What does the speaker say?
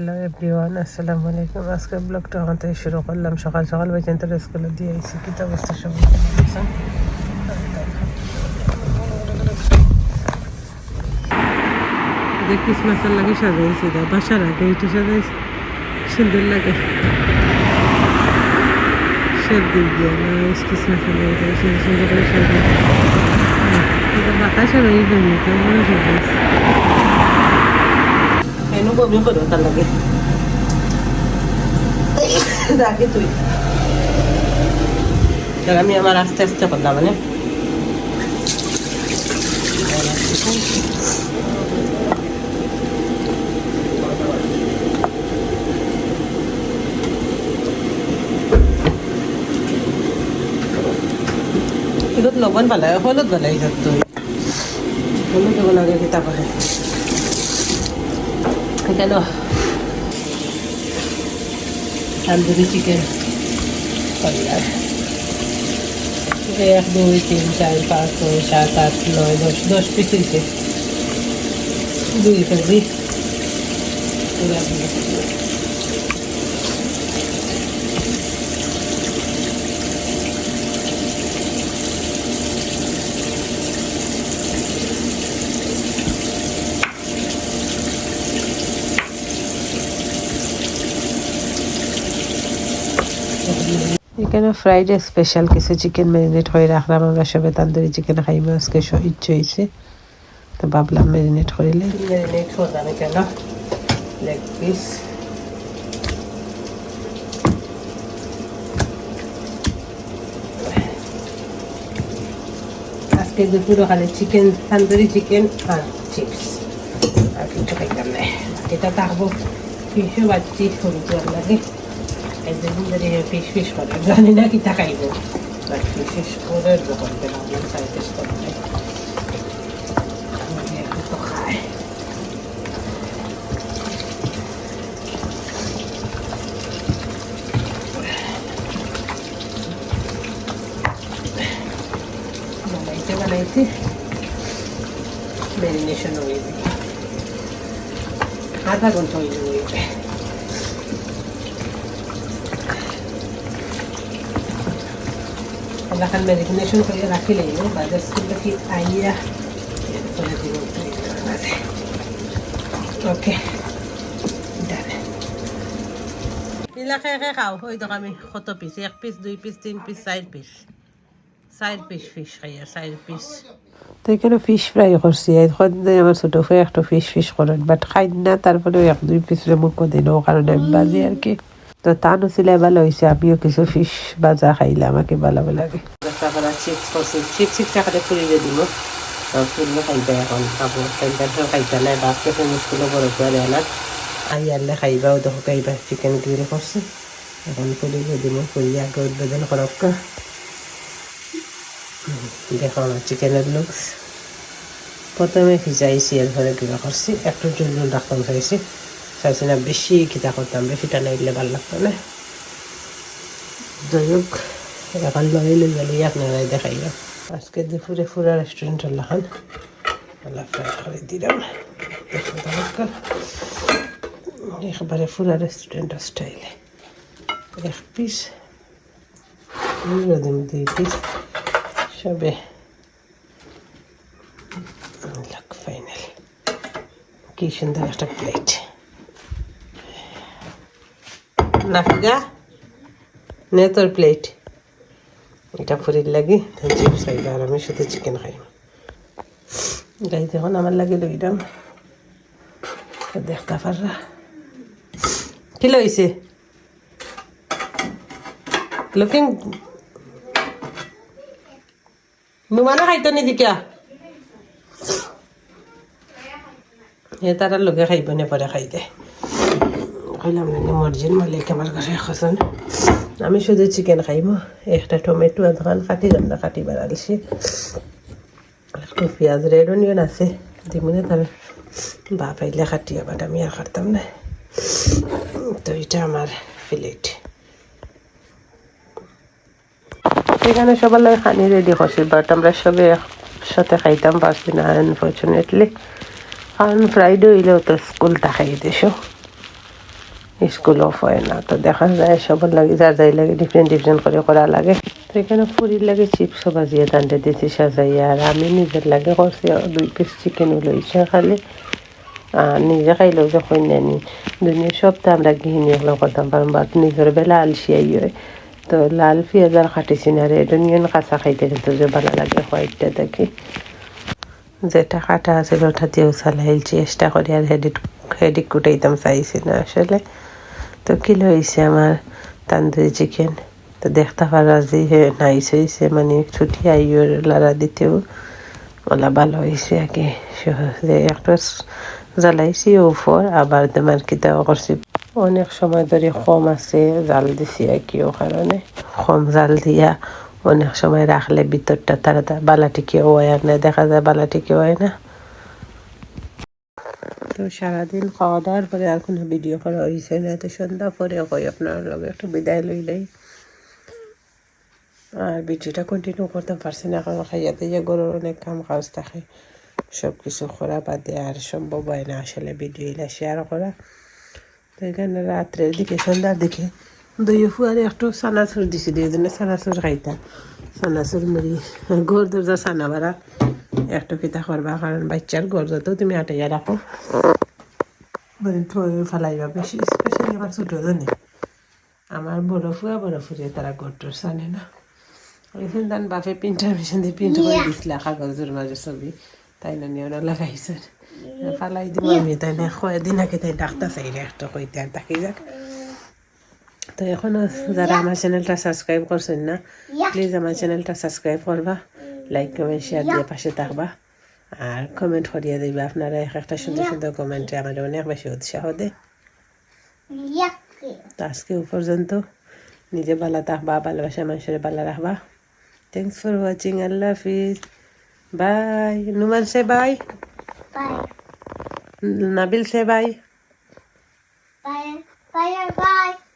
Hello everyone, আসসালামু আলাইকুম। আজকের ব্লগটা আমাদের শুরু করলাম সকাল সকাল। পর্যন্ত স্কুলে দিয়ে আইসি কিতা অবস্থা সবাই ক্রিসমাসের লাগে সাজাইছি, বাসার আগে এটা সাজাইছি, সুন্দর লাগে। সব দিক দিয়ে ক্রিসমাসের লাগে সুন্দর করে সাজাই, বাতাস সাজাই পাইনি তো মনে সাজাইছি। এনে বমি করো তার লাগে রাখি তুই, আমি আমার আস্তে আস্তে করলাম মানে হলুদ লবণ পালাই, হলুদ পালাই তুই হলুদ লবণ আগে কিতা করে কেন তন্দুরি চিকেন করলাম। 1 2 3 4 5 6 7 8 9 10 পিস হয়েছে। 2 কেজি এখানে ফ্রাইডে স্পেশাল কিছু চিকেন ম্যারিনেট হয়ে রাখলাম। আমরা সবাই তান্দুরি চিকেন খাইব আজকে, ইচ্ছে হয়েছে তো ভাবলাম ম্যারিনেট করিলে ম্যারিনেট করলাম। কেন লেগ পিস আজকে দুপুরে খালি চিকেন, তান্দুরি চিকেন আর চিপস, আর কিছু খাইতাম না। এটা থাকবো ফিশও বাচ্চি সরু লাগে, ফিশ ফিশ করে জানি না কি থাকাইব, ফিশ করে করতে ভাবলাম সাইজ করতে তো খায়। বানাইতে ম্যারিনেশন হয়ে যাবে, আধা ঘন্টা হয়ে যাবে। এখন ম্যারিনেশন করে রাখিলে বাজার স্কুলটা কি আইয়া করে দিব। ওকে এলাকা একে খাও, ওই দেখ আমি কত piece, 1 piece 2 piece 3 piece 4 piece 4 piece fish খাইয়া 4 পিস। তো এখানে ফিশ ফ্রাই করছি, আমার ছোট হয়ে একটা ফিশ ফিশ করেন, বাট খাই না, তারপরে 1 2 পিস মুখ দিন, ও কারণে আমি বাজি আর কি। তো তানও ছিলে ভালো হয়েছে, আমিও কিছু ফিশ ভাজা খাইলে আমাকে ভালো লাগে। চিপস করছি, চিপস খাতে ফুরিয়ে দিব, ফুরিয়ে খাইবে এখন খাবো। খাইতে নাই বাসকে মুশকিল বড় করে দেয় না, আই আনলে খাইবাও দেখো খাইবা। চিকেন গ্রিল করছি, এখন ফুরিয়ে দিব, ফুরিয়ে আগে উদ্বোধন করক। দেখো আমার চিকেনের লুকস, প্রথমে ভিজাইছি, এরপরে গুঁড়া করছি, একটু জল রাখতাম চাইছি না, বেশি খিতা করতাম, বেশিটা নাইলে ভালো লাগতো না। যাই হোক এখন লই গেলে আপনারাই দেখাইল। আজকে দুপুরে পুরা রেস্টুরেন্টের লাখান ফ্রাই করে দিলাম, একবারে পুরা রেস্টুরেন্টের স্টাইলে। 1 পিস 2 পিস সবে ফাইনাল। কি সুন্দর একটা প্লেট নাফিজা, নে তোর প্লেট। এটা ফুরির লাগে চিপস খাইব, আর আমি শুধু চিকেন খাইব। গাই দেখুন আমার লাগে লইলাম, দেখতে পাররা কি লইছে। লুকিং নুমানো খাইতো নি দিকা এ তারা লোকে খাইব না, পরে খাই দে কইলাম না মর্জির মালিক আমার কাছে এখন। আমি শুধু চিকেন খাইব, একটা টমেটো আধখান কাটি রান্না কাটি বাড়ালছি, একটু পেঁয়াজ রেড অনিয়ন আছে দিমনে, তার বা পাইলে কাটিয়া, বাট আমি আর কাটতাম না। তো এটা আমার প্লেট। এখানে সবার লাগে খানি রেডি করছি, বাট আমরা সবে একসাথে খাইতাম পারছি না আনফর্চুনেটলি, কারণ ফ্রাইডে হইলেও তো স্কুল থাকাই দেশ। স্কুল অফ হয় না, তো দেখা যায় সবার লাগে যার যাই লাগে ডিফারেন্ট করে করা লাগে। তো এখানে ফুরির লাগে চিপসও বাজিয়ে টানতে দিয়েছি সাজাইয়া, আর আমি নিজের লাগে করছি 2 পিস চিকেন লইছে খালি। আর নিজে খাইলেও যখন নেনি দুনিয়া সপ্তাহ আমরা গৃহিণী এগুলো করতাম পারতাম, বাট নিজের বেলা আলসিয়াই হয়। তো লাল পেঁয়াজ আর খাটিছি না রে, এটা নিয়ে কাঁচা খাইতে কিন্তু যে ভালো লাগে হোয়াইটটা দেখি, যেটা কাটা আছে ওটা দিয়েও চালাই চেষ্টা করি, আর হেডিক কুটাইতাম চাইছি না আসলে। তো কিলো হয়েছে আমার তান্দুরি চিকেন, তো দেখতে পারা যে নাইস হয়েছে, মানে ছুটি আইও লাড়া দিতেও ওলা ভালো হয়েছে আর কি। একটা জ্বালাইছি উপর, আবার তোমার কি দেওয়া করছি অনেক সময় ধরে কম আছে জাল দিছি আর কি, ও কারণে কম জাল দিয়া অনেক সময় রাখলে ভিতরটা তারা বালাটি কেউ হয় না, দেখা যায় বালাটি কেউ হয় না। তো সারাদিন খাওয়া দাওয়ার পরে আর কোনো ভিডিও করা হয়েছে না, তো সন্ধ্যা পরে কই আপনার লগে একটু বিদায় লইলেই, আর ভিডিওটা কন্টিনিউ করতে পারছি না কারণ খাইয়া দিয়ে গরুর অনেক কাম কাজ থাকে, সব কিছু করা বাদে আর সম্ভব হয় না আসলে ভিডিও এলা শেয়ার করা। তো এখানে রাত্রের দিকে সন্ধ্যার দিকে দই ফুয়ারে একটু চানাচুর দিছি, দুই দিনে চানাচুর খাইতা, চানাচুর মুড়ি ঘর দরজা চানা বাড়া একটু কিতা করবা, কারণ বাচ্চার ঘর যত তুমি আটাইয়া রাখো বলে ফেলাইবা বেশি, স্পেশালি আমার ছোটো জনে, আমার বড় ফুয়ে তারা ঘরটোর চানে না। ওইখানে তার বাপে প্রিন্টার মেশিন দিয়ে প্রিন্ট করে দিছিল কাগজের মাঝে ছবি, তাই না নিয়ে ওরা লাগাইছে ফালাই দিব আমি, তাই না কয়েকদিন আগে তাই ডাক্তার চাইলে একটা কইতে আর তাকে যাক। তো এখনও যারা আমার চ্যানেলটা সাবস্ক্রাইব করছেন না, প্লিজ আমার চ্যানেলটা সাবস্ক্রাইব করবা, লাইক কমেন্ট শেয়ার দিয়ে পাশে থাকবা, আর কমেন্ট করিয়ে দিবা। আপনারা একটা সুন্দর সুন্দর কমেন্টে আমার অনেক বেশি উৎসাহ দেয়। তো আজকে পর্যন্ত নিজে ভালো থাকবা, ভালোবাসা মানুষের ভালো রাখবা। থ্যাংকস ফর ওয়াচিং, আল্লাহ হাফিজ, বাই। নুমান সে বাই, নাবিল সে বাই, Bye. Bye. Bye.